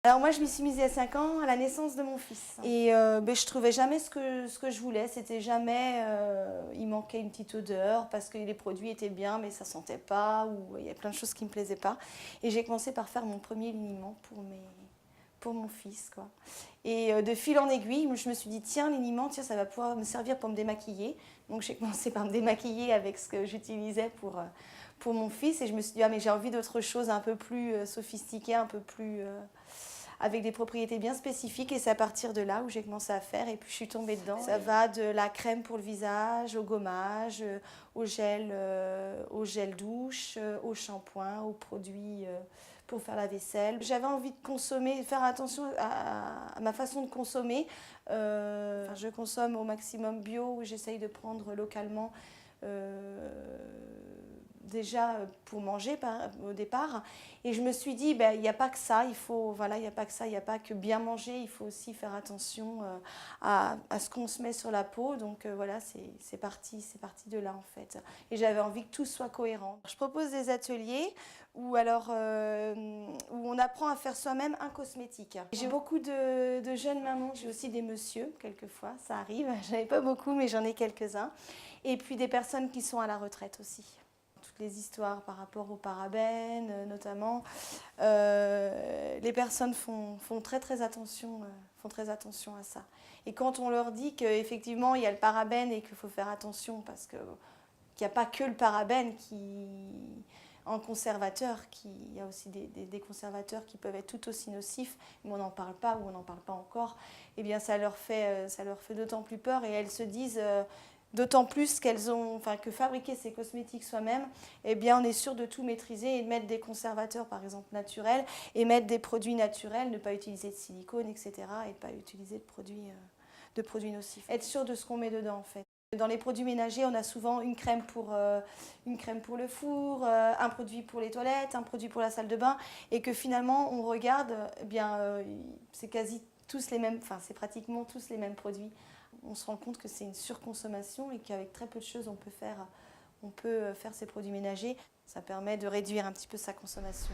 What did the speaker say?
Alors moi, je m'y suis mise il y a 5 ans, à la naissance de mon fils. Et je trouvais jamais ce que je voulais. C'était jamais, il manquait une petite odeur parce que les produits étaient bien, mais ça sentait pas, ou il y a plein de choses qui me plaisaient pas. Et j'ai commencé par faire mon premier liniment pour mon fils, quoi. Et de fil en aiguille, je me suis dit, tiens, liniment, tiens, ça va pouvoir me servir pour me démaquiller. Donc j'ai commencé par me démaquiller avec ce que j'utilisais pour mon fils. Et je me suis dit, ah, mais j'ai envie d'autre chose un peu plus sophistiqué, un peu plus... avec des propriétés bien spécifiques, et c'est à partir de là où j'ai commencé à faire, et puis je suis tombée dedans. Ça va de la crème pour le visage, au gommage, au gel douche, au shampoing, aux produits pour faire la vaisselle. J'avais envie de consommer, faire attention à ma façon de consommer. Je consomme au maximum bio, j'essaye de prendre localement. Déjà pour manger au départ, et je me suis dit, il n'y a pas que ça, il faut, voilà, il n'y a pas que ça, il n'y a pas que bien manger, il faut aussi faire attention à ce qu'on se met sur la peau. Donc voilà, c'est parti de là en fait. Et j'avais envie que tout soit cohérent. Je propose des ateliers où on apprend à faire soi-même un cosmétique. J'ai beaucoup de jeunes mamans, j'ai aussi des messieurs quelquefois, ça arrive, j'en ai pas beaucoup mais j'en ai quelques-uns. Et puis des personnes qui sont à la retraite aussi. Toutes les histoires par rapport aux parabènes notamment, les personnes font très attention à ça. Et quand on leur dit qu'effectivement il y a le parabène et qu'il faut faire attention parce qu'il n'y a pas que le parabène en conservateur, il y a aussi des conservateurs qui peuvent être tout aussi nocifs, mais on n'en parle pas ou on n'en parle pas encore, eh bien ça leur fait d'autant plus peur, et elles se disent... D'autant plus que fabriquer ces cosmétiques soi-même, eh bien on est sûr de tout maîtriser et de mettre des conservateurs par exemple naturels, et mettre des produits naturels, ne pas utiliser de silicone, etc. et ne pas utiliser de produits nocifs. Être sûr de ce qu'on met dedans en fait. Dans les produits ménagers, on a souvent une crème pour le four, un produit pour les toilettes, un produit pour la salle de bain, et que finalement on regarde, c'est quasi tous les mêmes, c'est pratiquement tous les mêmes produits. On se rend compte que c'est une surconsommation et qu'avec très peu de choses, on peut faire ces produits ménagers. Ça permet de réduire un petit peu sa consommation.